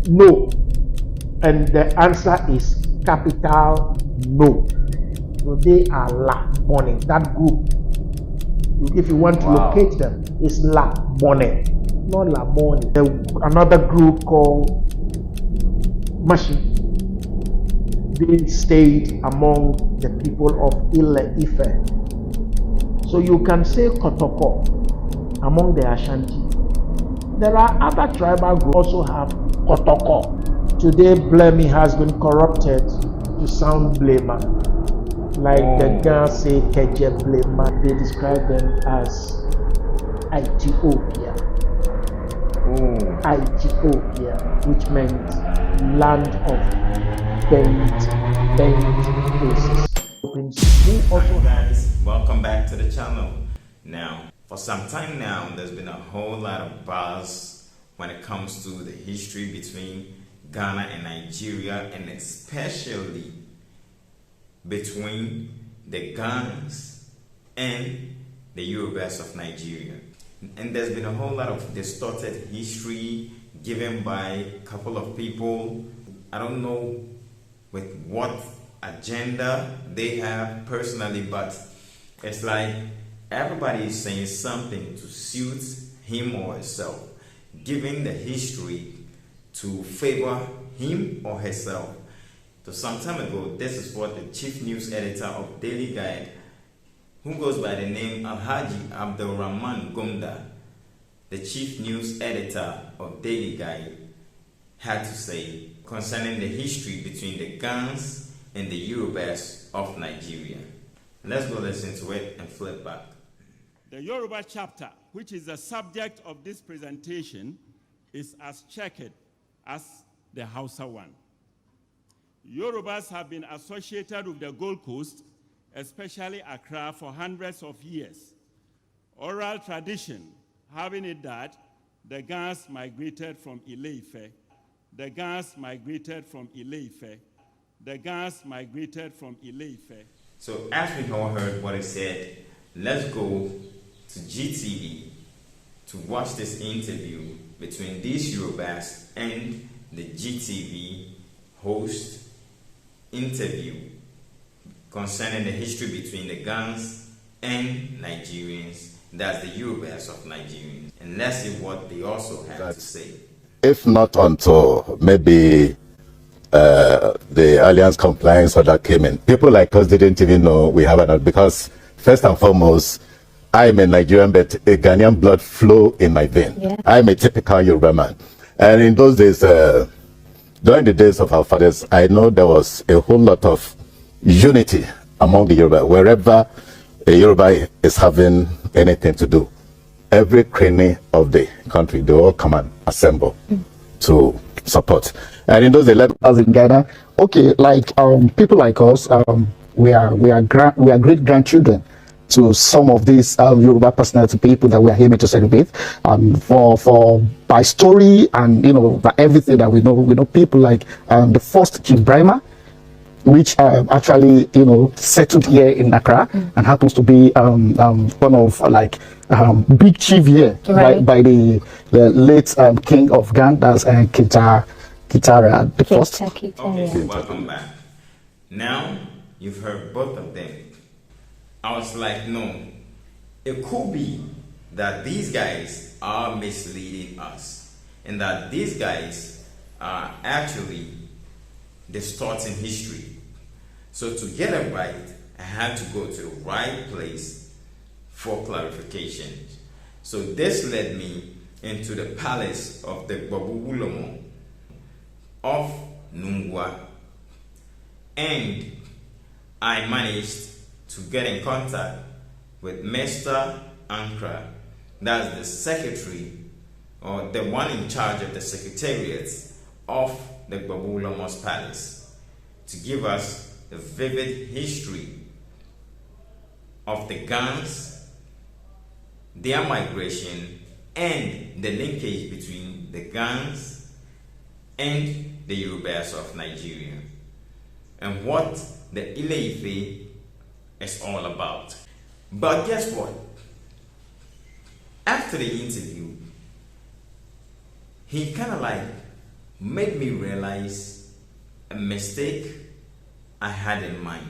no. And the answer is capital no. So they are La Money. That group, if you want to locate them, it's La Money, not La Money. Another group called Mashi, they stayed among the people of Ile-Ife. So you can say Kotoko among the Ashanti. There are other tribal groups also have Kotoko. Today, Blemi has been corrupted to sound Blema. Like the girls say Keje Blema, they describe them as Ethiopia. Ethiopia, which meant land of bent places. Hi guys, welcome back to the channel. Now, for some time now, there's been a whole lot of buzz when it comes to the history between Ghana and Nigeria, and especially between the Ghanaians and the Yurobas of Nigeria. And there's been a whole lot of distorted history given by a couple of people. I don't know with what agenda they have personally, but it's like everybody is saying something to suit him or herself, giving the history to favor him or herself. So some time ago, this is what the chief news editor of Daily Guide, who goes by the name Alhaji Abdul Rahman Gumda, the chief news editor of Daily Guide, had to say concerning the history between the Ghanaians and the Yurobas of Nigeria. Let's go listen to it and flip back. The Yoruba chapter, which is the subject of this presentation, is as checkered as the Hausa one. Yorubas have been associated with the Gold Coast, especially Accra, for hundreds of years. Oral tradition having it that the Ghanaians migrated from Ile-Ife, the Ghanaians migrated from Ile-Ife, the Ghanaians migrated from Ile-Ife. So as we all heard what he said, let's go to GTV to watch this interview between these Yorubas and the GTV host interview concerning the history between the Ghanaians and Nigerians, that's the Yurobas of Nigerians. And let's see what they also have to say. If not until maybe the alliance compliance order came in, people like us didn't even know we have an, because first and foremost, I'm a Nigerian, but a Ghanaian blood flow in my vein. Yeah. I'm a typical Yoruba man. And in those days, during the days of our fathers, I know there was a whole lot of unity among the Yoruba. Wherever a Yoruba is having anything to do, every cranny of the country, they all come and assemble to support. And in those days, as in Ghana, okay, like people like us, we are great grandchildren to some of these Yoruba personality people that we are aiming to celebrate. For by story and by everything that we know people like the first King Brahma, which actually settled here in Acra and happens to be one of like big chief here, right, by the late king of Ghana, that's Kitara the first. Okay, welcome back. Now you've heard both of them. I was like, no, it could be that these guys are misleading us and that these guys are actually distorting history. So to get it right, I had to go to the right place for clarification. So this led me into the palace of the Babulumo of Nungwa, and I managed to get in contact with Mr. Acra, that's the secretary or the one in charge of the secretariat of the Babulumo's palace, to give us a vivid history of the Ghanaians, their migration, and the linkage between the Ghanaians and the Yurobas of Nigeria, and what the Ile-Ife is all about. But guess what? After the interview, he kind of like made me realize a mistake I had in mind.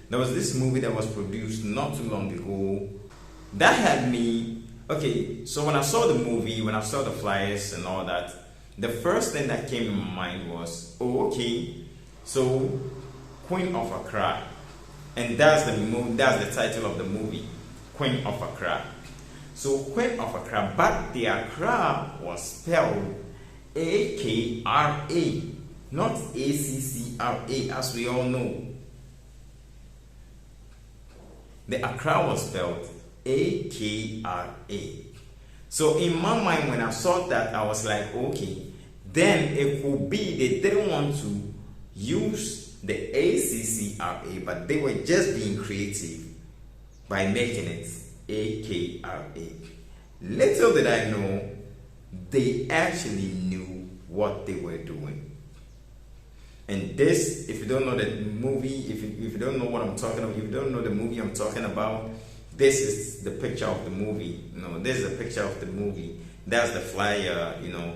There was this movie that was produced not too long ago that had me. Okay, so when I saw the movie, when I saw the flyers and all that, the first thing that came in my mind was, oh, okay, so Queen of Accra, and that's the title of the movie, Queen of Accra. So Queen of Accra, but the Accra was spelled A-K-R-A, not A-C-C-R-A, as we all know. The Accra was spelled A-K-R-A. So in my mind, when I saw that, I was like, okay, then it could be they didn't want to use the A-C-C-R-A, but they were just being creative by making it A-K-R-A. Little did I know, they actually knew what they were doing. And this, if you don't know the movie, if you don't know what I'm talking about, if you don't know the movie I'm talking about, this is the picture of the movie. You know, this is the picture of the movie. That's the flyer, you know.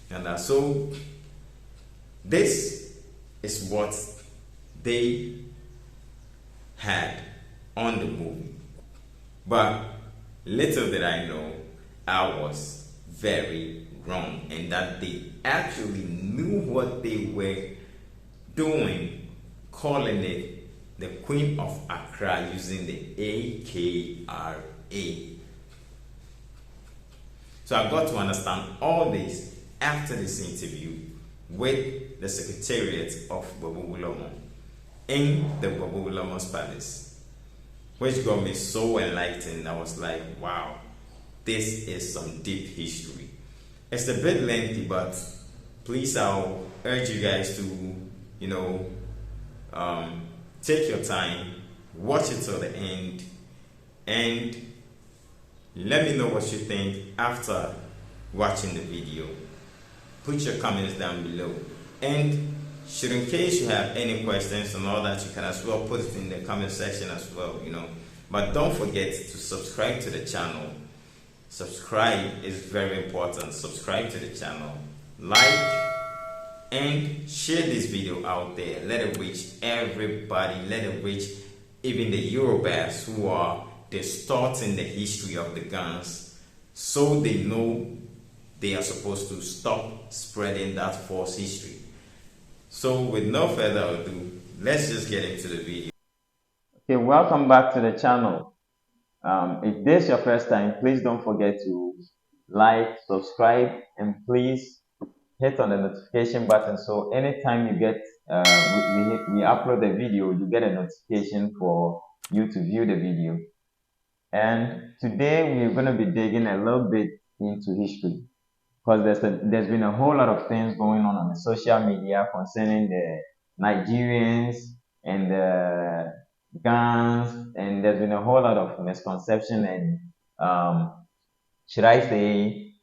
And so this is what they had on the movie. But little did I know, I was very wrong, and that they actually knew what they were doing, calling it the Queen of Accra using the A-K-R-A. So I got to understand all this after this interview with the Secretariat of Bobo in the Bobo Palace, which got me so enlightened. I was like, wow, this is some deep history. It's a bit lengthy, but please, I'll urge you guys to, you know, take your time, watch it till the end, and let me know what you think after watching the video. Put your comments down below, and should, in case you have any questions and all that, you can as well put it in the comment section as well, you know. But don't forget to subscribe to the channel. Subscribe is very important. Subscribe to the channel, like, and share this video out there. Let it reach everybody. Let it reach even the Yurobas who are distorting the history of the guns, so they know they are supposed to stop spreading that false history. So with no further ado, let's just get into the video. Okay, welcome back to the channel. If this is your first time, please don't forget to like, subscribe, and please hit on the notification button, so anytime you get we upload the video, you get a notification for you to view the video. And today we're going to be digging a little bit into history, because there's been a whole lot of things going on the social media concerning the Nigerians and the guns, and there's been a whole lot of misconception and should I say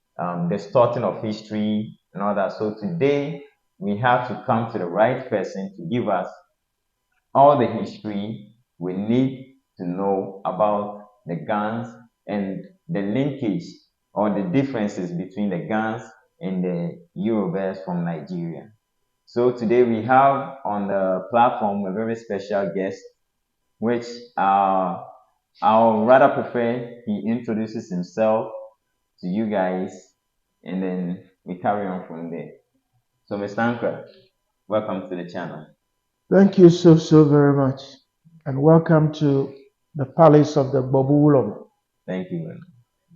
distorting of history and all that. So today we have to come to the right person to give us all the history we need to know about the guns and the linkage or the differences between the guns and the Yurobas from Nigeria. So today we have on the platform a very special guest, which I'll rather prefer he introduces himself to you guys, and then we carry on from there. So Mr. Acra, welcome to the channel. Thank you so very much, and welcome to the palace of the Bobo. Thank you.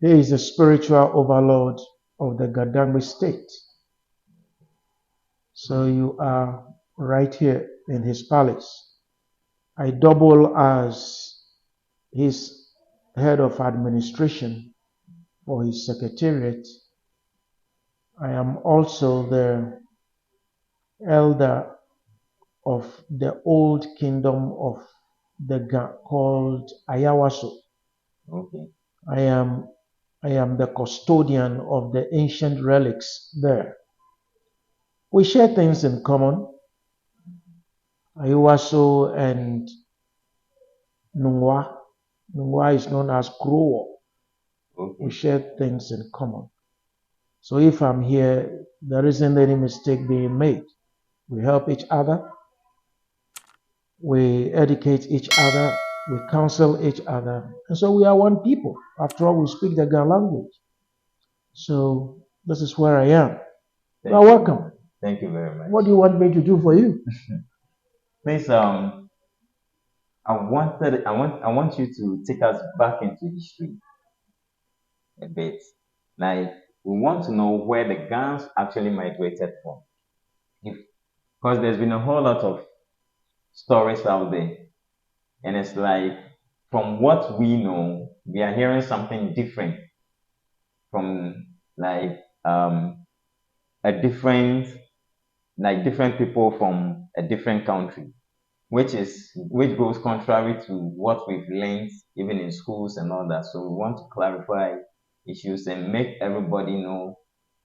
He is the spiritual overlord of the Gadangme state. So you are right here in his palace. I double as his head of administration for his secretariat. I am also the elder of the old kingdom of the called Ayawaso. Okay. I am the custodian of the ancient relics there. We share things in common. Ayawaso and Nungwa. Nungwa is known as Kruo. Okay. We share things in common. So if I'm here, there isn't any mistake being made. We help each other, we educate each other, we counsel each other. And so we are one people. After all, we speak the Ga language. So this is where I am. You are welcome. Thank you very much. What do you want me to do for you? Please, I want you to take us back into history a bit. Like, we want to know where the Gans actually migrated from. Because there's been a whole lot of stories out there, and it's like, from what we know, we are hearing something different from like a different different people from a different country, which goes contrary to what we've learned even in schools and all that. So we want to clarify issues and make everybody know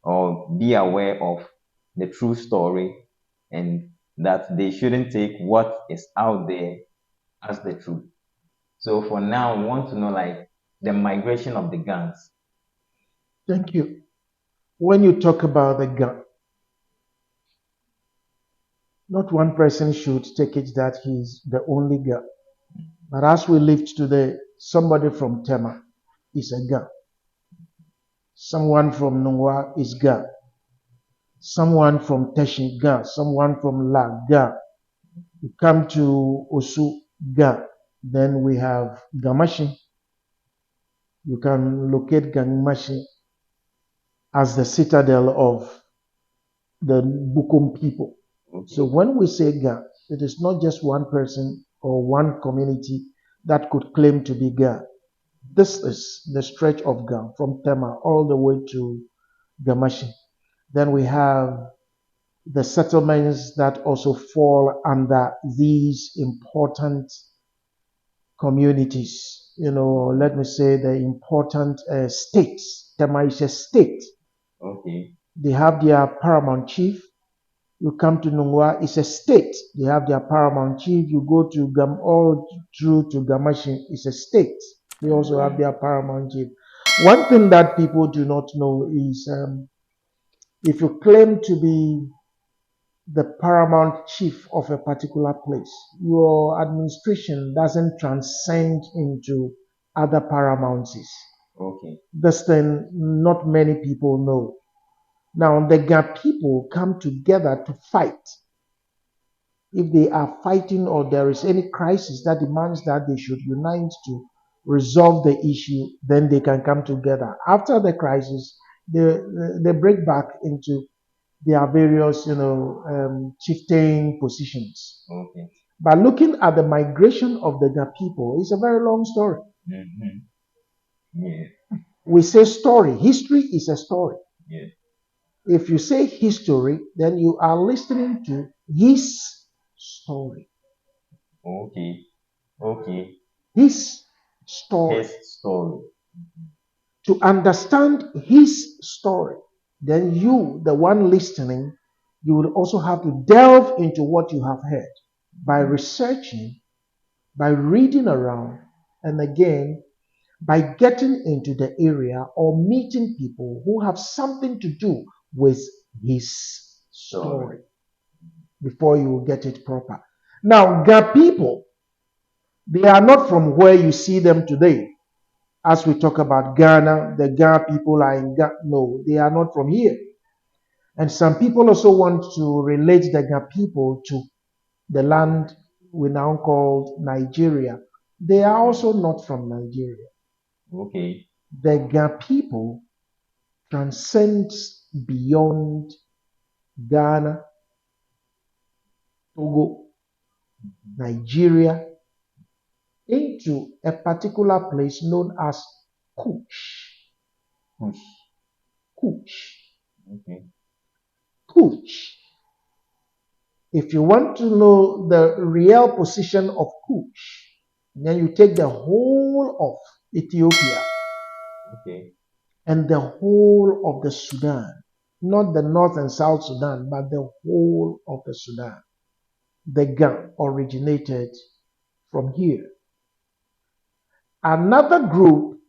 or be aware of the true story, and that they shouldn't take what is out there as the truth. So for now, we want to know like the migration of the Gans. Thank you. When you talk about the Ga, not one person should take it that he's the only Ga. But as we live today, somebody from Tema is a Ga. Someone from Nungwa is Ga. Someone from Teshi Ga. Someone from La Ga. You come to Osu Ga. Then we have Gamashi. You can locate Gamashi as the citadel of the Bukum people. Okay. So when we say Ga, it is not just one person or one community that could claim to be Ga. This is the stretch of Ga from Tema all the way to Gamashi. Then we have the settlements that also fall under these important communities. Let me say the important states. Tema is a state. Okay. They have their paramount chief. You come to Nungwa, it's a state. They have their paramount chief. You go to all through to Gamashi, it's a state. They also have their paramount chief. One thing that people do not know is if you claim to be the paramount chief of a particular place, your administration doesn't transcend into other paramouncies. Okay. This thing not many people know. Now, the Ga people come together to fight. If they are fighting or there is any crisis that demands that they should unite to resolve the issue, then they can come together. After the crisis, they break back into their various, chieftain positions. Okay. But looking at the migration of the Ga people, it's a very long story. Mm-hmm. Yeah. We say story. History is a story. Yeah. If you say history, then you are listening to his story. Okay. Okay. His story. His story. To understand his story, then you, the one listening, you will also have to delve into what you have heard by researching, by reading around, and again, by getting into the area or meeting people who have something to do with his story before you will get it proper. Now, Ga people, they are not from where you see them today. As we talk about Ghana, the Ga people are in Ghana. No, they are not from here. And some people also want to relate the Ga people to the land we now call Nigeria. They are also not from Nigeria. Okay. The Ga people transcends beyond Ghana, Togo, Nigeria, into a particular place known as Kush. Kush. Kush. Okay. Kush. If you want to know the real position of Kush, then you take the whole of Ethiopia. Okay. And the whole of the Sudan. Not the North and South Sudan, but the whole of the Sudan. The Ga originated from here. Another group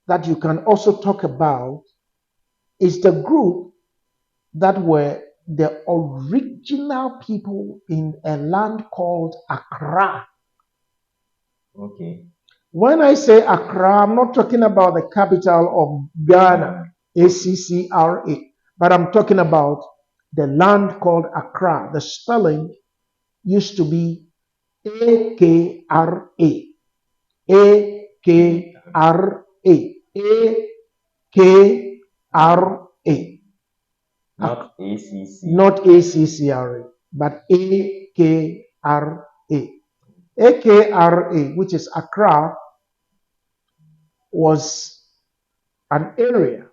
that you can also talk about is the group that were the original people in a land called Acra. Okay. When I say Accra, I'm not talking about the capital of Ghana, ACCRA, but I'm talking about the land called Accra. The spelling used to be AKRA. AKRA. AKRA. Not ACC. Not ACCRA, but AKRA. AKRA, which is Accra, was an area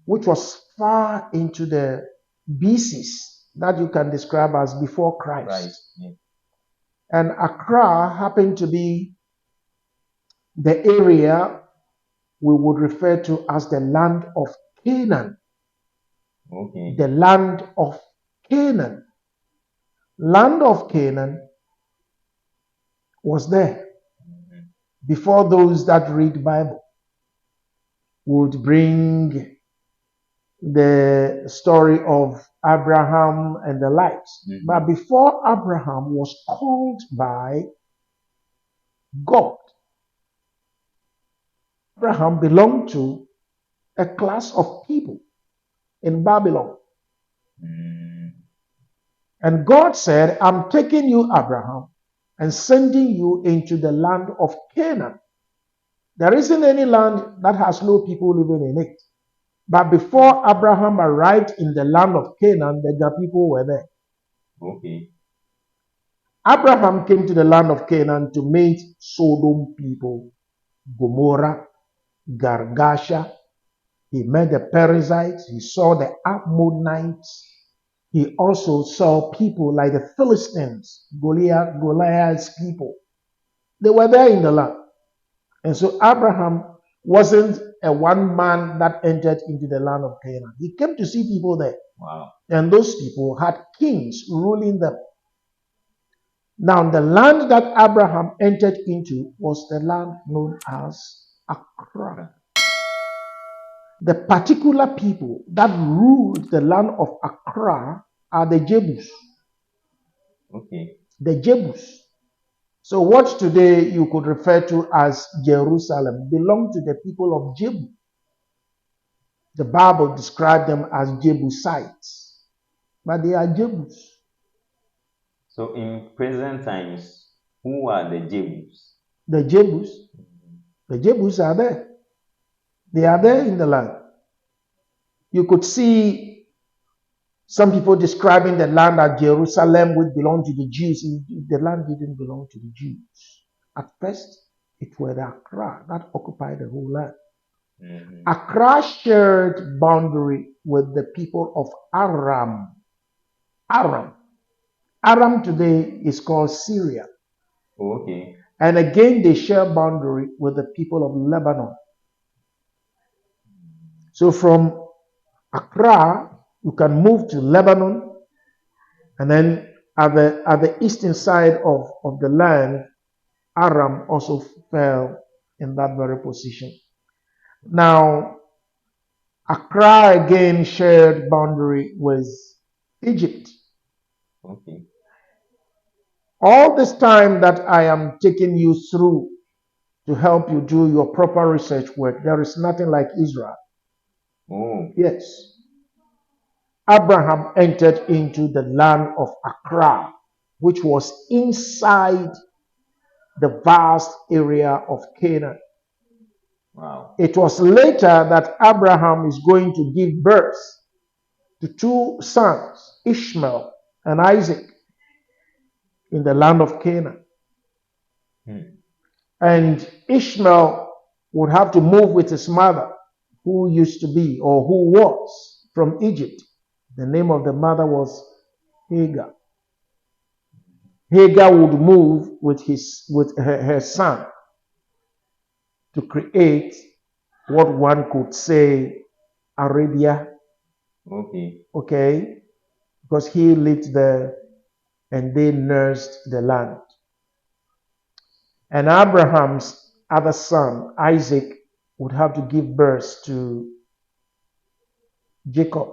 which was far into the BCs that you can describe as before Christ. Right. Yeah. And Accra happened to be the area we would refer to as the land of Canaan. Okay. The land of Canaan. Land of Canaan was there before those that read Bible would bring the story of Abraham and the likes. But before Abraham was called by God, Abraham belonged to a class of people in Babylon. And God said, I'm taking you, Abraham, and sending you into the land of Canaan. There isn't any land that has no people living in it. But before Abraham arrived in the land of Canaan, the people were there. Okay. Abraham came to the land of Canaan to meet Sodom people, Gomorrah, Gargasha. He met the Perizzites. He saw the Ammonites. He also saw people like the Philistines, Goliath's people. They were there in the land. And so Abraham wasn't a one man that entered into the land of Canaan. He came to see people there. Wow. And those people had kings ruling them. Now, the land that Abraham entered into was the land known as Accra. The particular people that ruled the land of Accra are the Jebus. Okay. The Jebus. So what today you could refer to as Jerusalem belonged to the people of Jebu. The Bible described them as Jebusites, but they are Jebus. So in present times, who are the Jebus? The Jebus. The Jebus are there. They are there in the land. You could see some people describing the land as Jerusalem, which belonged to the Jews. The land didn't belong to the Jews. At first, it was the Accra that occupied the whole land. Accra shared boundary with the people of Aram. Aram today is called Syria. Okay. And again, they share boundary with the people of Lebanon. So from Accra, you can move to Lebanon, and then at the eastern side of the land, Aram also fell in that very position. Now, Accra again shared boundary with Egypt. Okay. All this time that I am taking you through to help you do your proper research work, there is nothing like Israel. Oh. Yes. Abraham entered into the land of Accra, which was inside the vast area of Canaan. Wow. It was later that Abraham is going to give birth to two sons, Ishmael and Isaac, in the land of Canaan. And Ishmael would have to move with his mother, who used to be or who was from Egypt. The name of the mother was Hagar. Hagar would move with her son to create what one could say Arabia. Okay. Okay? Because he lived there and they nursed the land. And Abraham's other son, Isaac, would have to give birth to Jacob.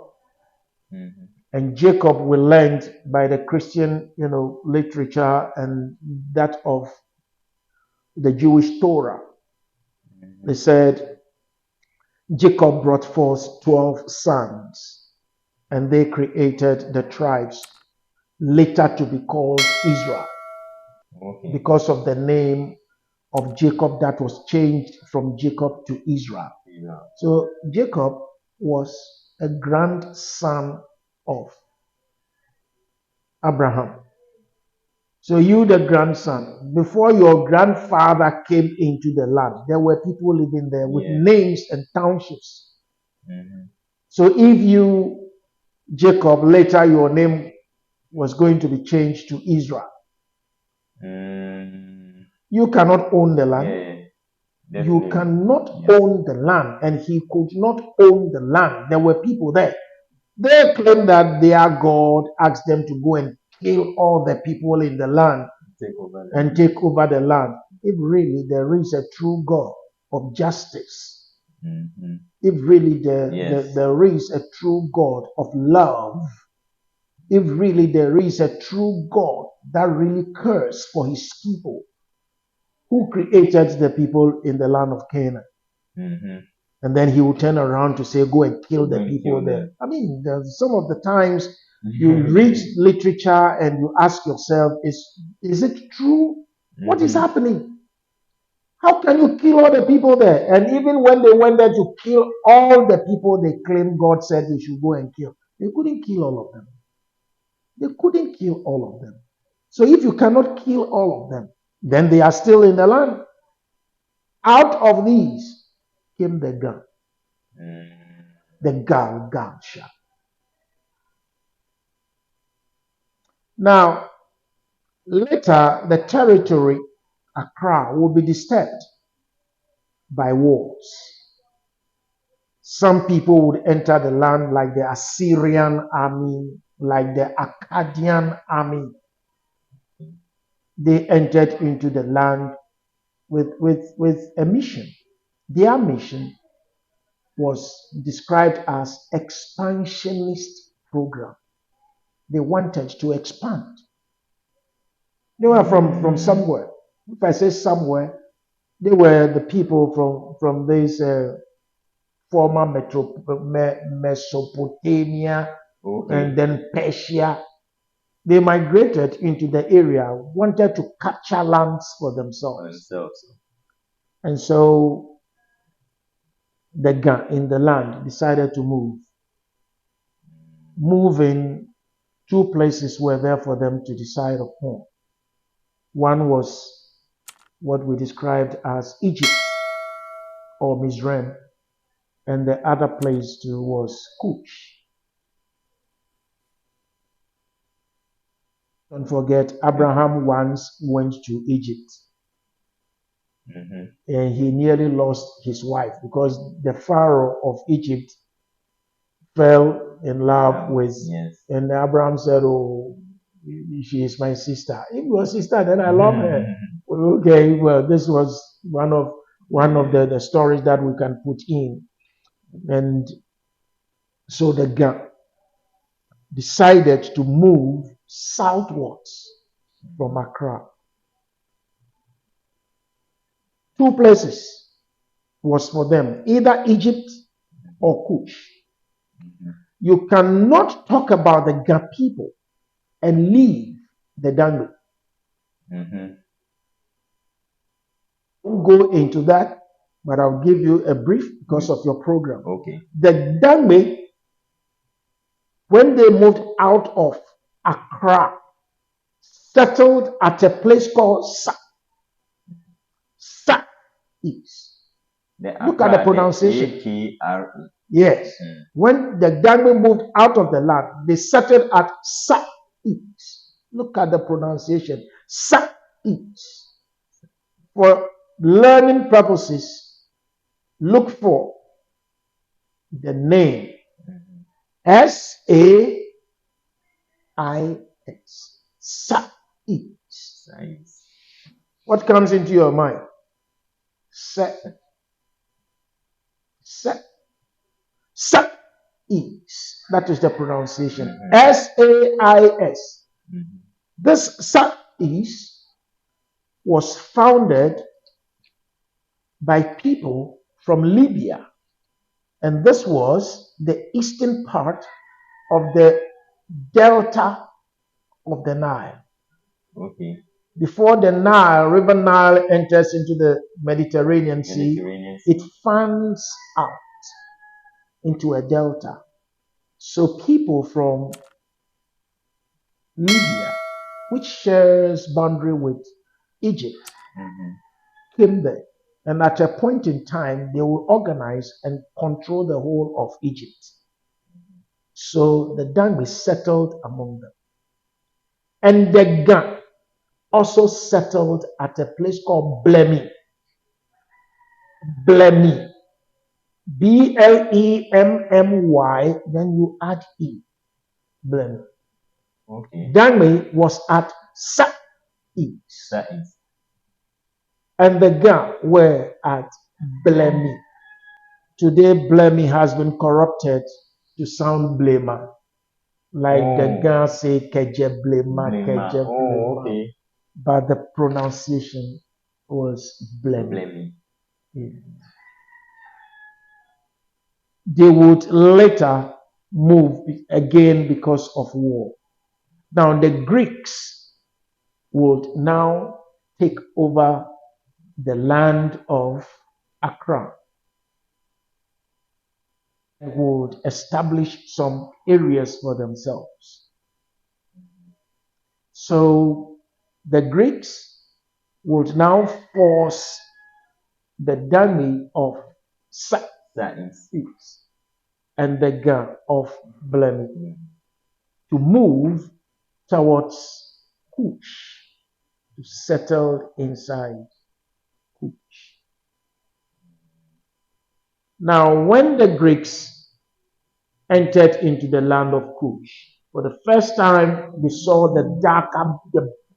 And Jacob we learned by the Christian, literature and that of the Jewish Torah. They said Jacob brought forth 12 sons, and they created the tribes later to be called Israel, because of the name of Jacob that was changed from Jacob to Israel. So Jacob was a grandson of Abraham. So you, the grandson, before your grandfather came into the land, there were people living there with names and townships. So if you, Jacob, later your name was going to be changed to Israel, you cannot own the land. You cannot own the land, and he could not own the land. There were people there. They claim that their God asked them to go and kill all the people in the land and take over the land. If really there is a true God of justice, if really there is a true God of love, if really there is a true God that really cares for his people, who created the people in the land of Canaan? And then he will turn around to say, go and kill the people there. I mean, some of the times you read literature and you ask yourself, is it true? What is happening? How can you kill all the people there? And even when they went there to kill all the people they claim God said they should go and kill, they couldn't kill all of them. They couldn't kill all of them. So if you cannot kill all of them, then they are still in the land. Out of these came the gun. The Galgasha. Now, later, the territory, Acra, will be disturbed by wars. Some people would enter the land like the Assyrian army, like the Akkadian army. They entered into the land with a mission. Their mission was described as expansionist program. They wanted to expand. They were from somewhere. If I say somewhere, they were the people from this former Mesopotamia and then Persia. They migrated into the area, wanted to capture lands for themselves. And so the gang in the land decided to move. Moving, two places were there for them to decide upon. One was what we described as Egypt or Mizraim, and the other place too was Kush. Don't forget, Abraham once went to Egypt. And he nearly lost his wife because the Pharaoh of Egypt fell in love with, and Abraham said, oh, she is my sister. If you are sister, then I love her. Okay, well, this was one of the stories that we can put in. And so the gang decided to move southwards from Acra. Two places was for them, either Egypt or Kush. You cannot talk about the Ga people and leave the Dangme. Won't go into that, but I'll give you a brief because of your program. The Dangme, when they moved out of Accra, settled at a place called Sa. Sa is. Look at the pronunciation. A-K-R-E. Yes. When the Dangme moved out of the land, they settled at Sa is. Look at the pronunciation. Sa is. For learning purposes, look for the name S-A-I-S. Sais. What comes into your mind? Set. Sais. That is the pronunciation. Sais. This Sais was founded by people from Libya. And this was the eastern part of the delta of the Nile. Okay. Before the River Nile enters into the Mediterranean Sea, it fans out into a delta. So people from Libya, which shares boundary with Egypt, came there. And at a point in time, they will organize and control the whole of Egypt. So the Dangme settled among them. And the Gan also settled at a place called Blemi. Blemi. Blemmy, then you add E. Blemi. Okay. Dangme was at Sais. And the Gan were at Blemi. Today, Blemi has been corrupted to sound Blema. Like the Gan say, Keje Blema, Keje Blema. Okay. But the pronunciation was Blemi. Yeah. They would later move again because of war. Now, the Greeks would now take over the land of Acra and would establish some areas for themselves. So the Greeks would now force the Dangme of Sais and the Gan of Blemi to move towards Kush, to settle inside Kush. Now, when the Greeks entered into the land of Kush, for the first time they saw the darker,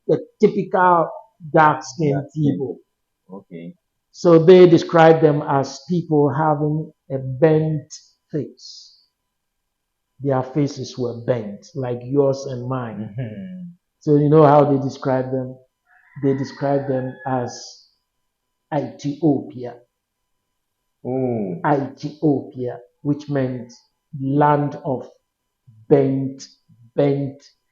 the typical dark-skinned people. Okay. So they described them as people having a bent face. Their faces were bent, like yours and mine. So you know how they describe them? They describe them as Ethiopia. Ethiopia, which meant land of bent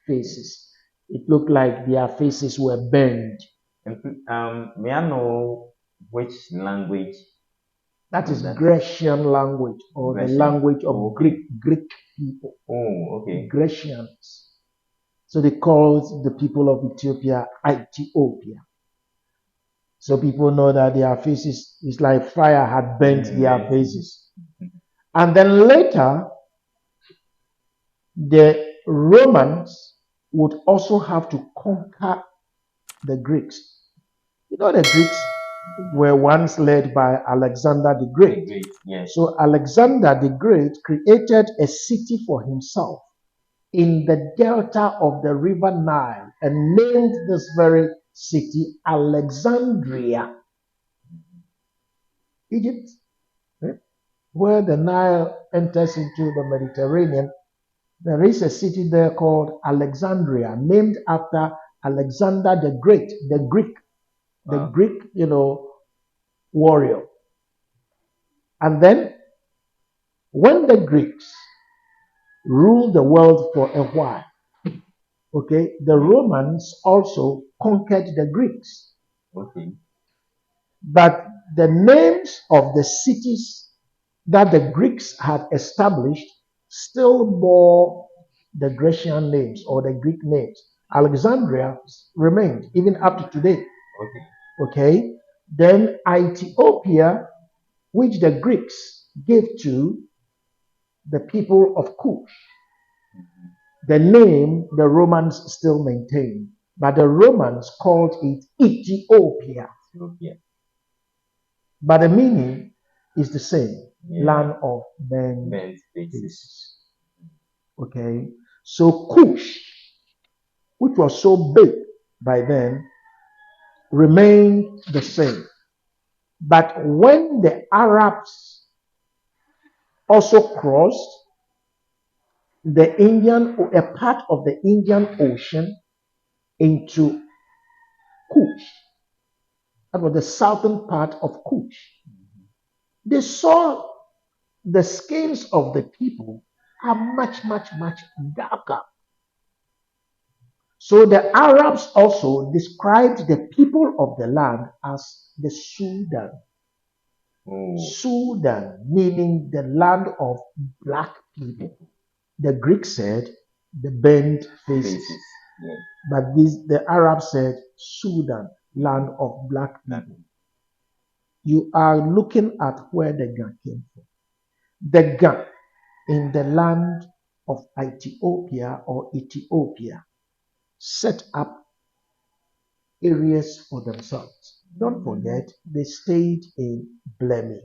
faces. It looked like their faces were bent. May I know which language? That is Grecian language, or Grecian? The language of Greek people. Grecians. So they called the people of Ethiopia Ethiopia. So people know that their faces is like fire had burnt their faces. And then later, the Romans would also have to conquer the Greeks. You know, the Greeks were once led by Alexander the Great. Yes. So Alexander the Great created a city for himself in the delta of the river Nile and named this very city Alexandria, Egypt, where the Nile enters into the Mediterranean. There is a city there called Alexandria, named after Alexander the Great, the Greek, warrior. And then, when the Greeks ruled the world for a while, the Romans also conquered the Greeks. But the names of the cities that the Greeks had established still bore the Grecian names or the Greek names. Alexandria remained even up to today. Then Ethiopia, which the Greeks gave to the people of Kush, the name the Romans still maintain, but the Romans called it Ethiopia. But the meaning is the same, land of bent faces. So Kush, which was so big by then, remained the same. But when the Arabs also crossed, a part of the Indian Ocean into Kush. That was the southern part of Kush. They saw the skins of the people are much, much, much darker. So the Arabs also described the people of the land as the Sudan. Sudan, meaning the land of black people. The Greeks said the bent faces. Yeah. But the Arabs said Sudan, land of black people. You are looking at where the gun came from. The gun in the land of Ethiopia set up areas for themselves. Don't forget, they stayed in Blemi.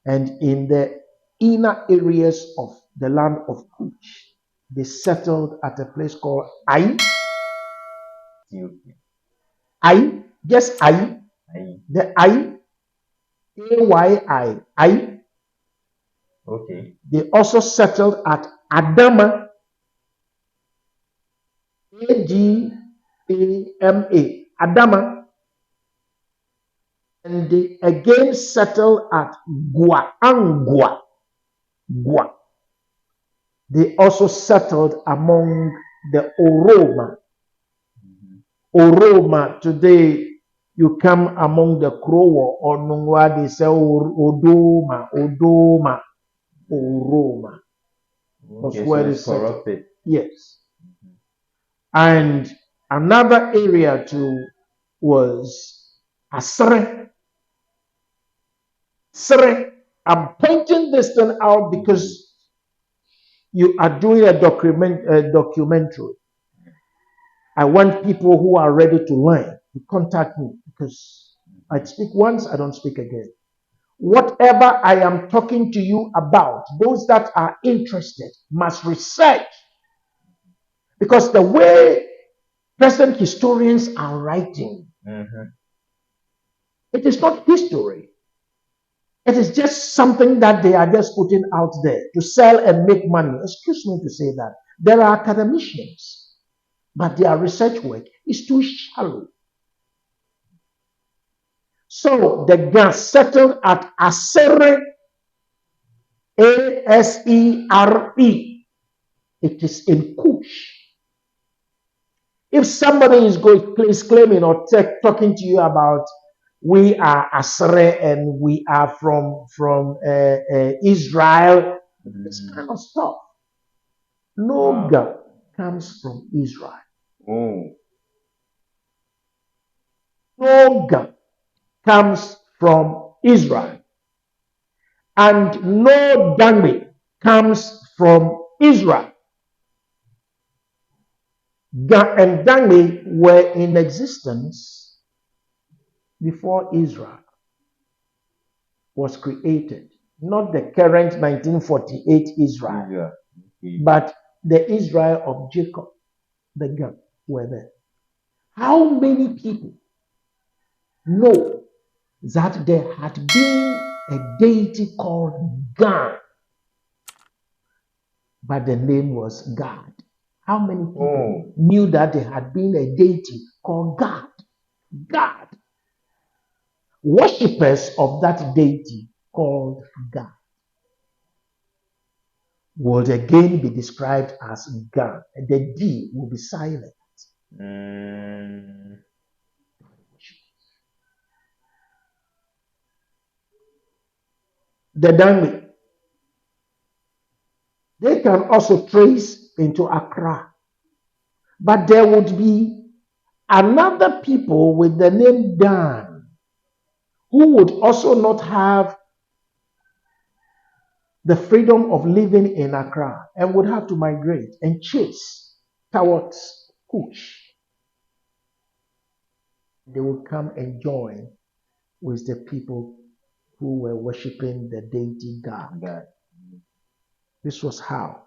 And in the inner areas of the land of Kush, they settled at a place called Ai. Ai, just Ai. The Ai, A-Y-I, Ai. Okay. They also settled at Adama, A-D-A-M-A, Adama. And they again settled at Guangua. Gua. They also settled among the Oroma. Oroma, today you come among the Krowo or Nungwa, they say Odoma, Oroma. Okay, so it's corrupted. Yes. And another area too was Asre. Sre. I'm pointing this thing out because you are doing a documentary. I want people who are ready to learn to contact me because I speak once, I don't speak again. Whatever I am talking to you about, those that are interested must research. Because the way present historians are writing, it is not history. It is just something that they are just putting out there to sell and make money. Excuse me to say that. There are academicians, but their research work is too shallow. So the gas settled at Asere, A-S-E-R-E. It is in Kush. If somebody is claiming or talking to you about we are Asere and we are from Israel, this kind of stuff. No God comes from Israel. No God comes from Israel. And no Dangme comes from Israel. God and Dangme were in existence before Israel was created. Not the current 1948 Israel, but the Israel of Jacob, the God, were there. How many people know that there had been a deity called God, but the name was God? How many people knew that there had been a deity called God? God. Worshippers of that deity called God would again be described as God. The D will be silent. The Dangme, they can also trace into Acra. But there would be another people with the name Dan who would also not have the freedom of living in Accra and would have to migrate and chase towards Kush. They would come and join with the people who were worshiping the deity God. This was how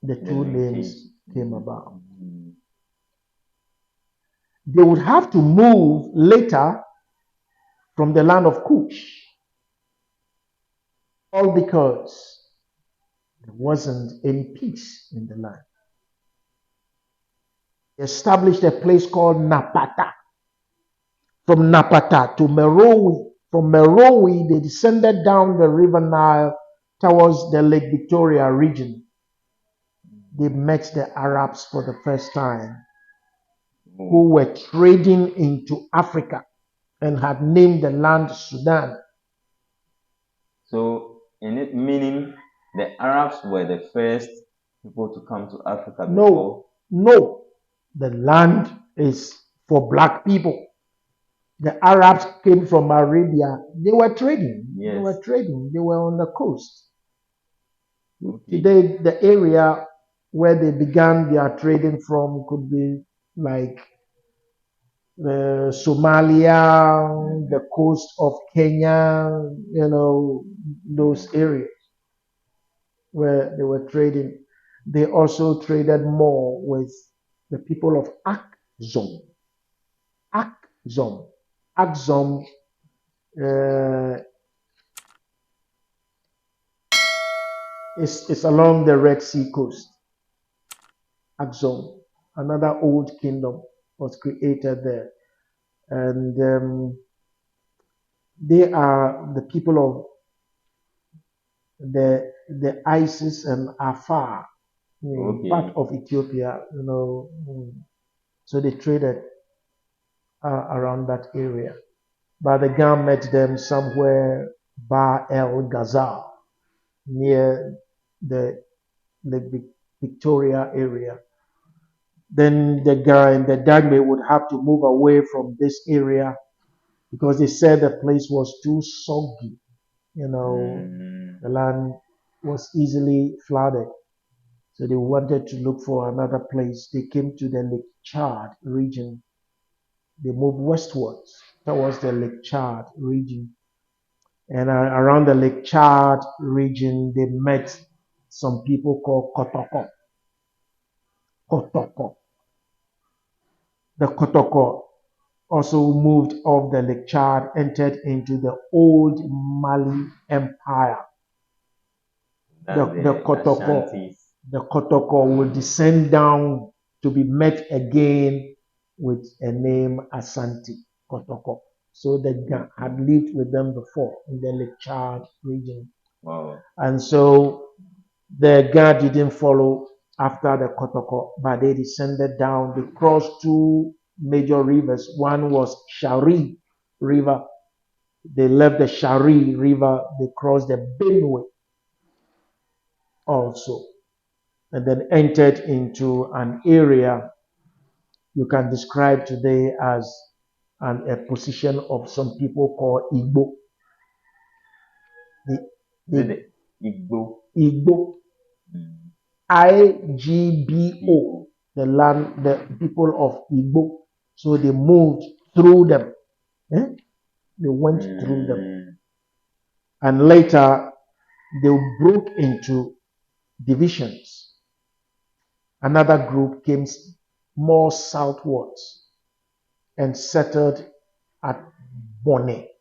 the two names came about. They would have to move later from the land of Kush All because there wasn't any peace in the land. They established a place called Napata. From Napata to Merowe. From Merowe, they descended down the River Nile towards the Lake Victoria region. They met the Arabs for the first time, who were trading into Africa and had named the land Sudan. So, in it meaning the Arabs were the first people to come to Africa No, before? no. The land is for black people. The Arabs came from Arabia. They were trading. Yes. They were trading. They were on the coast. Okay. Today, the area where they began their trading from could be like Somalia, the coast of Kenya, those areas where they were trading. They also traded more with the people of Akzom. Akzom. Akzom is along the Red Sea coast. Akzom, another old kingdom, was created there. And they are the people of the Isis and Afar, Okay. part of Ethiopia, So they traded around that area. But the gang met them somewhere Bar El Ghazal, near the Victoria area. Then the Dagme would have to move away from this area because they said the place was too soggy. The land was easily flooded. So they wanted to look for another place. They came to the Lake Chad region. They moved westwards towards the Lake Chad region. And around the Lake Chad region, they met some people called Kotoko. Kotoko. The Kotoko also moved off the Lake Chad, entered into the old Mali Empire. The Kotoko will descend down to be met again with a name Asante Kotoko. So the gang had lived with them before in the Lake Chad region. Wow. And so the gang didn't follow after the Kotoko, but they descended down. They crossed two major rivers. One was Shari River. They left the Shari River. They crossed the Benue also, and then entered into an area you can describe today as a position of some people called Igbo. The Igbo. Igbo. IGBO. The land, the people of Igbo. So they moved through them. They went through them. And later, they broke into divisions. Another group came more southwards and settled at Bonnet.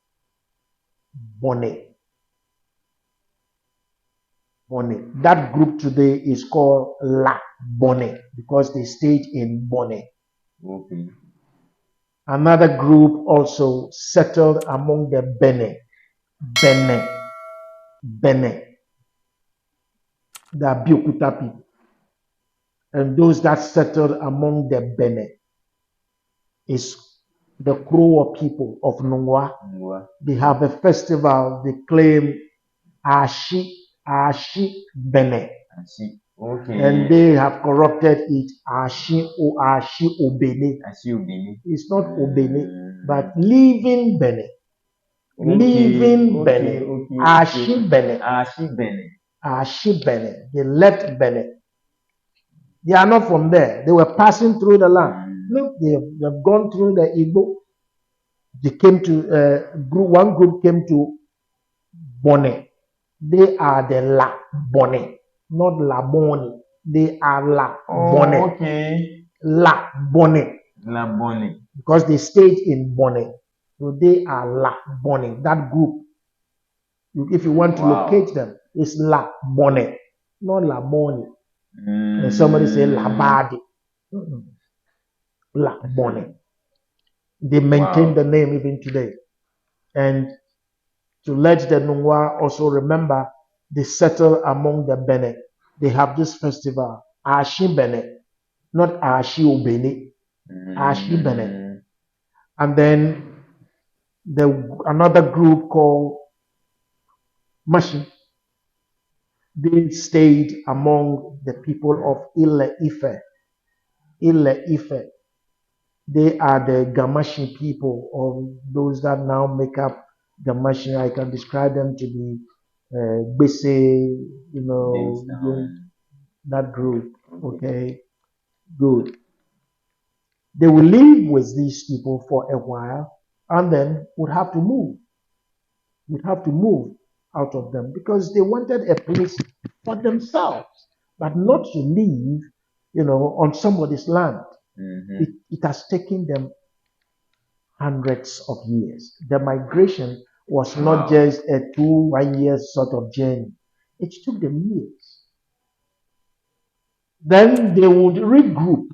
That group today is called La Bonnet because they stayed in Bonnet. Okay. Another group also settled among the Bene. The Abiyokuta people. And those that settled among the Bene is the Kruwa people of Nungwa. They have a festival. They claim Ashi Bene. Okay. And they have corrupted it Ashi Obene. It's not Obene, but living Bene. Bene. Ashi Bene. They left Bene. They are not from there. They were passing through the land. Look, they have gone through the Igbo. They came to one group came to Bonnet. They are the La Bonnet, not La Bonnet. They are La Bonnet. Okay. La Bonnet. La Bonnet. Because they stayed in Bonnet. So they are La Bonnet, that group. If you want to locate them, it's La Bone, not La Bone. And somebody say La Bade. La Bone. They maintain the name even today. And to let the Nungwa also remember, they settle among the Bene. They have this festival, Ashi Bene, not Ashi Obene, Ashi Bene. And then another group called Mashi, they stayed among the people of Ile Ife. Ile Ife. They are the Gamashi people, or those that now make up Gamashi. I can describe them to be Bese, that group. Okay, good. They will live with these people for a while and then would have to move. Would have to move out of them because they wanted a place for themselves, but not to live, on somebody's land. It has taken them hundreds of years. The migration was not just a 1 year sort of journey. It took them years. Then they would regroup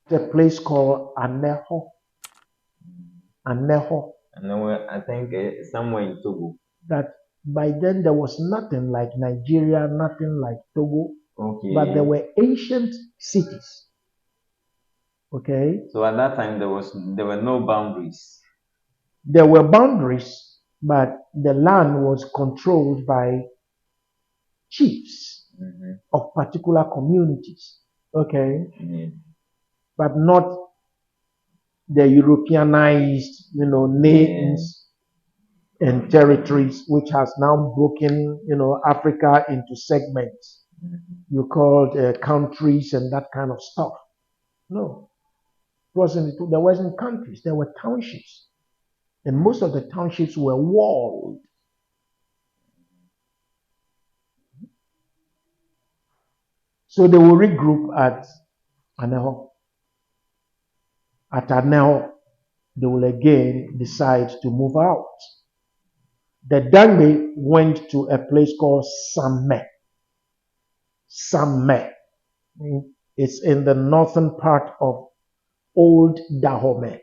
at a place called Aneho. Aneho. I think somewhere in Togo. That by then there was nothing like Nigeria, nothing like Togo. Okay. But there were ancient cities. Okay. So at that time there were no boundaries. There were boundaries, but the land was controlled by chiefs of particular communities. Okay. But not the Europeanized, names and territories, which has now broken, Africa into segments. You called countries and that kind of stuff. No, there wasn't countries. There were townships, and most of the townships were walled. So they will regroup at Aneho. At Aneho, they will again decide to move out. The Dangme went to a place called Samme. Samme. It's in the northern part of Old Dahomey,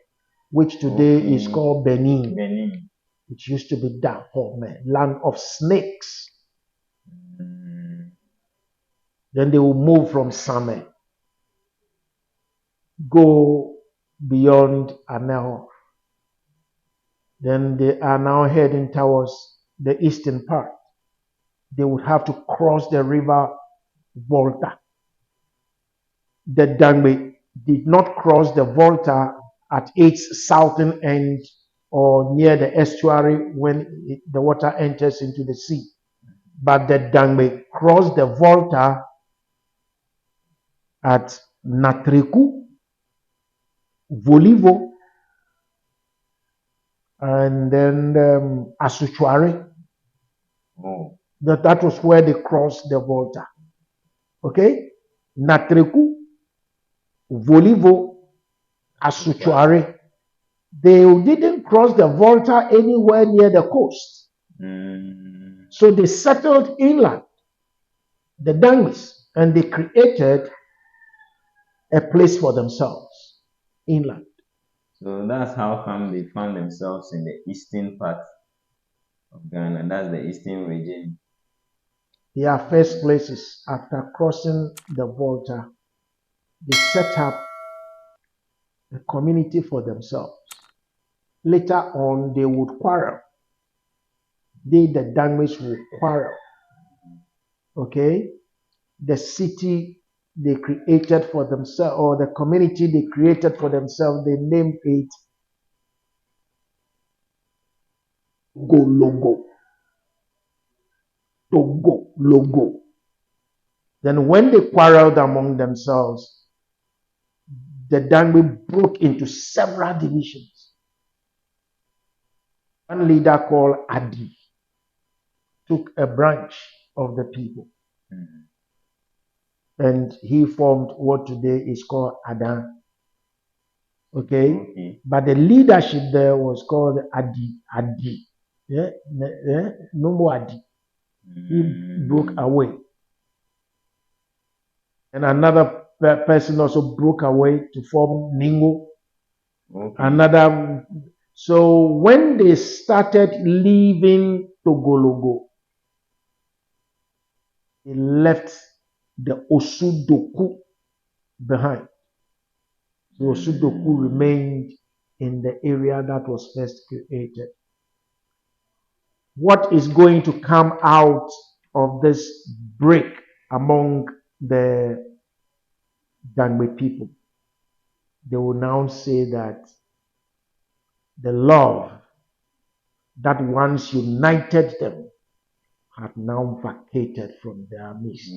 which today is called Benin. It used to be Dahomey, land of snakes. Then they will move from Samme, go beyond Aneho. Then they are now heading towards the eastern part. They would have to cross the river Volta. The Dangme did not cross the Volta at its southern end or near the estuary when the water enters into the sea. But the Dangme crossed the Volta at Natreku, Volivo, and then Asuchuare. That was where they crossed the Volta. Okay? Natreku, Volivo, Asuchuare. They didn't cross the Volta anywhere near the coast. So they settled inland, the Dangmes, and they created a place for themselves inland. So that's how come they found themselves in the eastern part of Ghana. That's the eastern region. Their first places after crossing the Volta, they set up a community for themselves. Later on, they would quarrel. The Dangmes would quarrel. Okay? The city they created for themselves, or the community they created for themselves, they named it Golongo. Togo, Logo. Then when they quarreled among themselves, the Dangme broke into several divisions. One leader called Adi took a branch of the people. And he formed what today is called Adan. Okay? But the leadership there was called Adi. Numwadi. He broke away. And another person also broke away to form Ningo. Okay. Another. So when they started leaving Togologo, they left the Osudoku behind. So Osudoku remained in the area that was first created. What is going to come out of this break among the Dangme people? They will now say that the love that once united them had now vacated from their midst.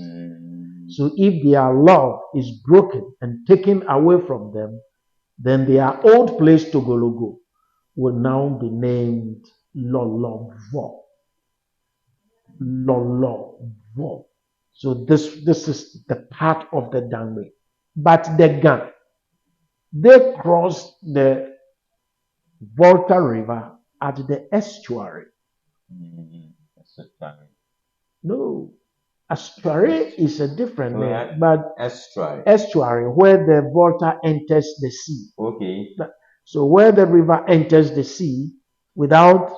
So if their love is broken and taken away from them, then their old place Togologo will now be named Lolovo. Lolovo. So this is the part of the Dangme. But the Gan, they crossed the Volta River at the estuary. No, estuary is a different name, but estuary where the Volta enters the sea. Okay. So where the river enters the sea without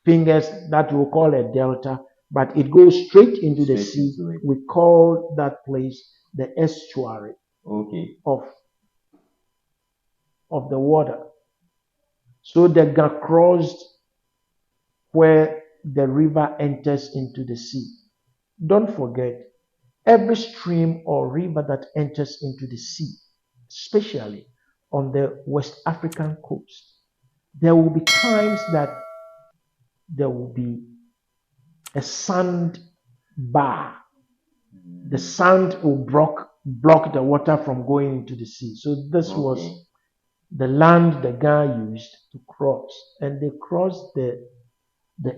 fingers, that we'll call a delta, but it goes straight into the sea. We call that place the estuary of the water. So they got crossed where the river enters into the sea. Don't forget, every stream or river that enters into the sea, especially on the West African coast, there will be times that there will be a sand bar. The sand will block the water from going into the sea. So this was the land the guy used to cross. And they crossed the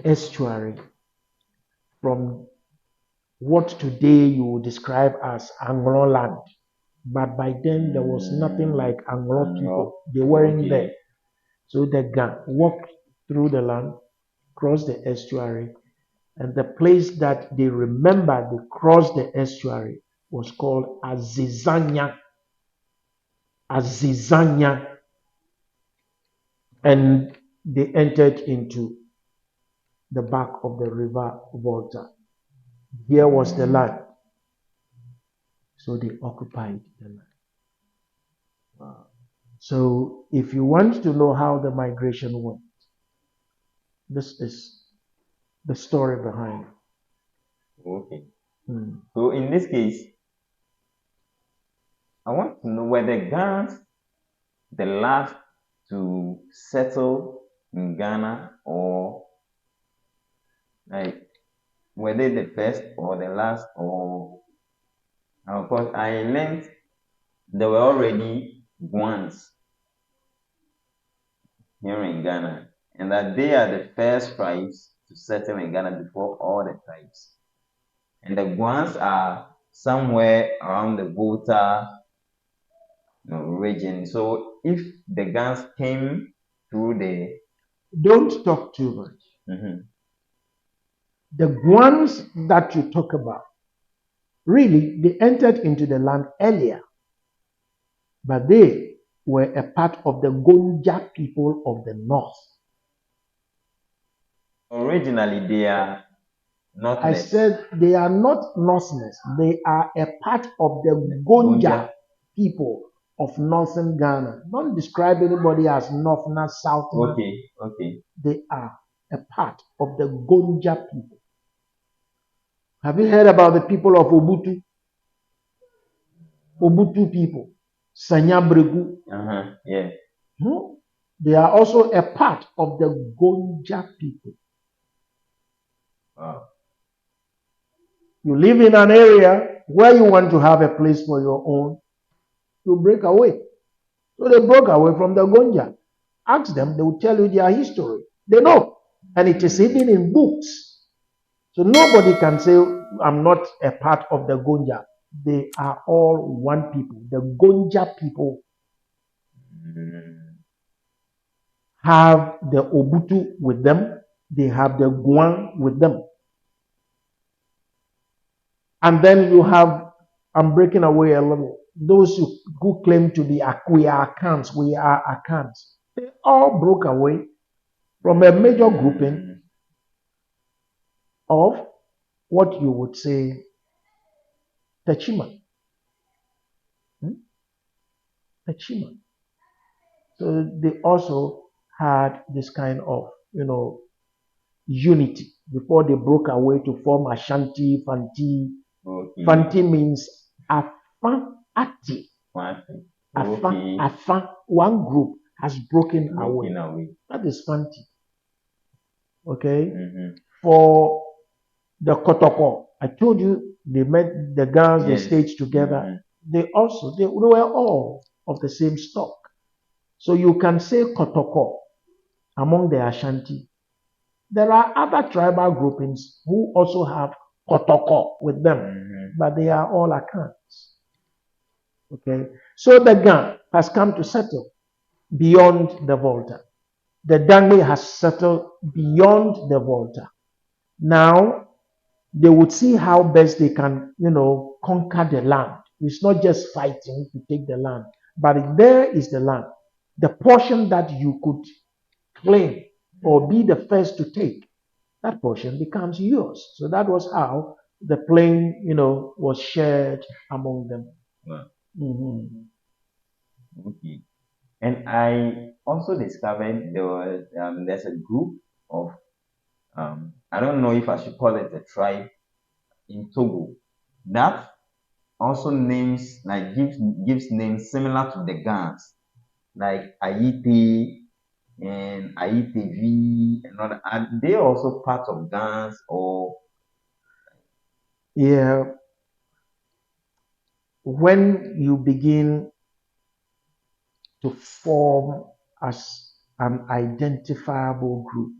estuary from what today you would describe as Anglo land. But by then there was nothing like Anglo people. They weren't there. So the guy walked through the land, crossed the estuary, and the place that they remember they crossed the estuary was called Azizanya. Azizanya. And they entered into the back of the river Volta. Here was the land. So they occupied the land. Wow. So if you want to know how the migration went, this is the story behind it. Okay. So in this case, I want to know were the Ghans the last to settle in Ghana, or like were they the first or the last, or of course I learned there were already Guans here in Ghana, and that they are the first tribes to settle in Ghana before all the tribes. And the Guans are somewhere around the Volta region. So if the Guns came through the... Don't talk too much. The Guans that you talk about, really, they entered into the land earlier, but they were a part of the Gonja people of the north. Originally, they are not. I said they are not Northerners. They are a part of the Gonja people of northern Ghana. Don't describe anybody as Northerner, Southerner. Okay. They are a part of the Gonja people. Have you heard about the people of Obutu? Obutu people. Sanyabregu. Yeah. They are also a part of the Gonja people. Wow. You live in an area where you want to have a place for your own, you break away. So they broke away from the Gonja. Ask them, they will tell you their history. They know. And it is hidden in books. So nobody can say, I'm not a part of the Gonja. They are all one people. The Gonja people have the Obutu with them. they have the Guan with them. And then you have, I'm breaking away a little, those who claim to be we are Akans, we are Akans. They all broke away from a major grouping of what you would say Tachima. Tachima. So they also had this kind of, unity before they broke away to form Ashanti, Fanti. Okay. Fanti means Afan Ati. Okay. Afan, one group has broken away. That is Fanti. Okay? For the Kotoko, I told you they met the girls, they staged together. They were all of the same stock. So you can say Kotoko among the Ashanti. There are other tribal groupings who also have Kotoko with them, but they are all Akans. Okay, so the Gan has come to settle beyond the Volta. The Dangme has settled beyond the Volta. Now they would see how best they can, conquer the land. It's not just fighting to take the land, but there is the land. The portion that you could claim or be the first to take, that portion becomes yours. So that was how the plain, was shared among them. Okay. And I also discovered there's a group of I don't know if I should call it a tribe in Togo that also names gives names similar to the Gans, like Ayite and Ayite V and other. Are they also part of Gans or? Yeah. When you begin to form as an identifiable group,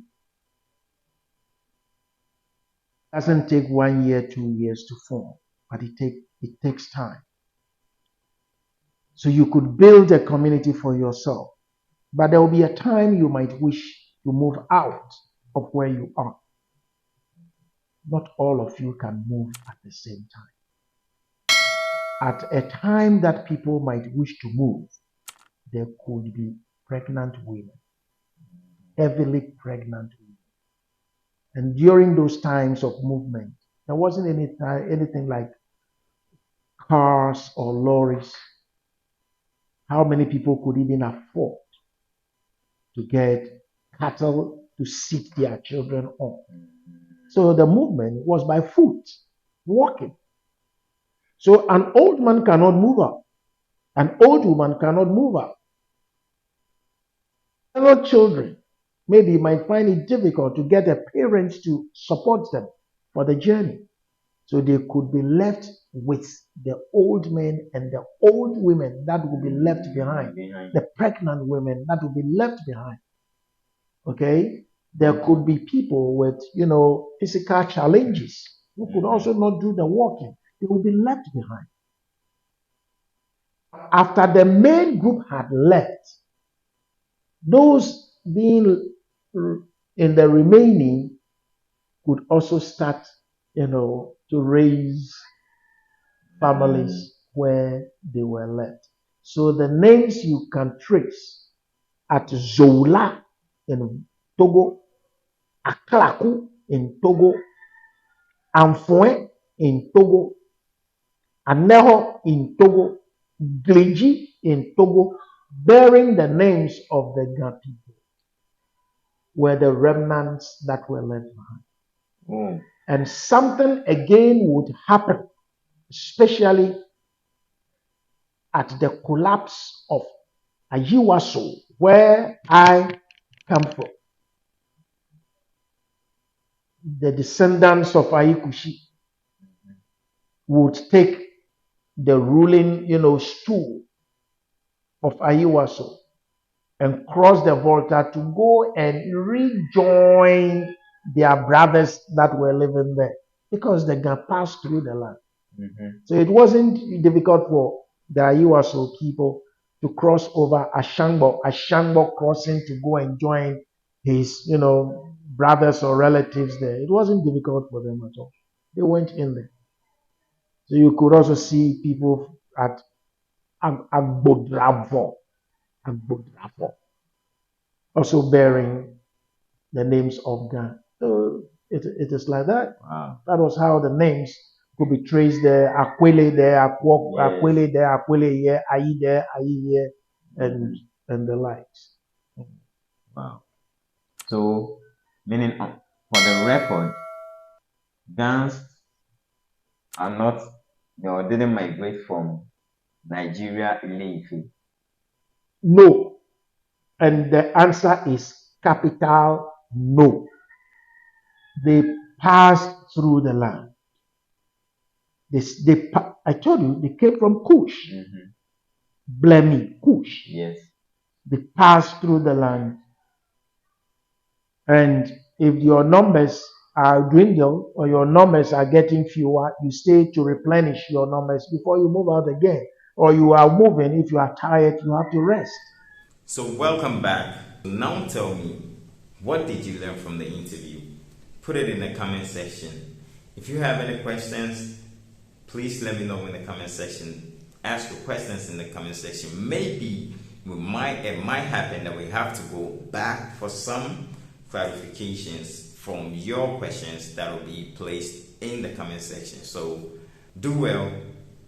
it doesn't take 1 year, 2 years to form, but it takes time. So you could build a community for yourself, but there will be a time you might wish to move out of where you are. Not all of you can move at the same time. At a time that people might wish to move, there could be pregnant women, heavily pregnant women. And during those times of movement, there wasn't anything like cars or lorries. How many people could even afford to get cattle to sit their children on? So the movement was by foot, walking. So an old man cannot move up. An old woman cannot move up. Fellow children maybe might find it difficult to get their parents to support them for the journey. So they could be left with the old men and the old women that will be left behind, the pregnant women that will be left behind. Okay? There could be people with, physical challenges who could also not do the walking. They will be left behind. After the main group had left, those being in the remaining could also start, to raise families where they were left. So the names you can trace at Zola in Togo, Aklaku in Togo, Amfoin in Togo, Aneho in Togo, Gleji in Togo, bearing the names of the Ga people, were the remnants that were left behind. And something again would happen, especially at the collapse of Ayiwaso, where I come from. The descendants of Ayikushi would take the ruling, stool of Ayiwaso and cross the Volta to go and rejoin their brothers that were living there, because they got passed through the land. So it wasn't difficult for the Ayiwaso people to cross over Ashangbo crossing to go and join his, brothers or relatives there. It wasn't difficult for them at all. They went in there. So you could also see people at Agbodravo, also bearing the names of God. So it is like that. Wow. That was how the names could be traced there. Akwele there, Akwok, Yes. Akwele there, Akwele here, Ayi there, Ayi here, and the likes. Wow. So, meaning for the record, Gans are not, didn't migrate from Nigeria, Ile-Ife. No. And the answer is capital no. They passed through the land. I told you, they came from Kush. Blemi, Kush. Yes. They passed through the land. And if your numbers are dwindled or your numbers are getting fewer, you stay to replenish your numbers before you move out again. Or you are moving, if you are tired, you have to rest. So welcome back. Now tell me, what did you learn from the interview? Put it in the comment section. If you have any questions, please let me know in the comment section. Ask your questions in the comment section. Maybe it might happen that we have to go back for some clarifications from your questions that will be placed in the comment section. So do well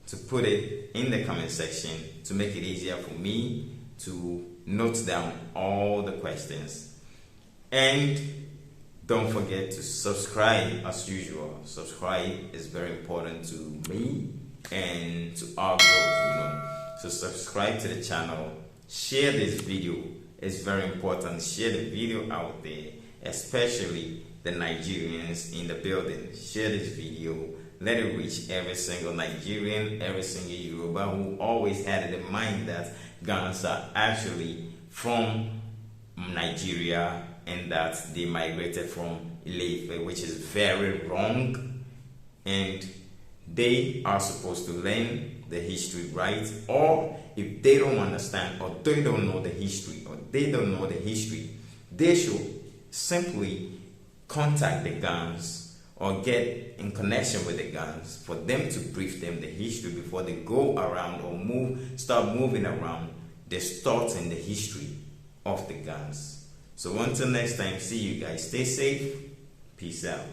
to put it in the comment section to make it easier for me to note down all the questions. And don't forget to subscribe as usual. Subscribe is very important to me and to our growth, So subscribe to the channel. Share this video. It's very important. Share the video out there, especially the Nigerians in the building. Share this video. Let it reach every single Nigerian, every single Yoruba who always had it in mind that Ghanaians are actually from Nigeria and that they migrated from Ile-Ife, which is very wrong. And they are supposed to learn the history, right? Or if they don't understand or they don't know the history they should simply contact the Ghanaians or get in connection with the Ghanaians for them to brief them the history before they go around or start moving around, distorting the history of the Ghanaians. So until next time, see you guys. Stay safe. Peace out.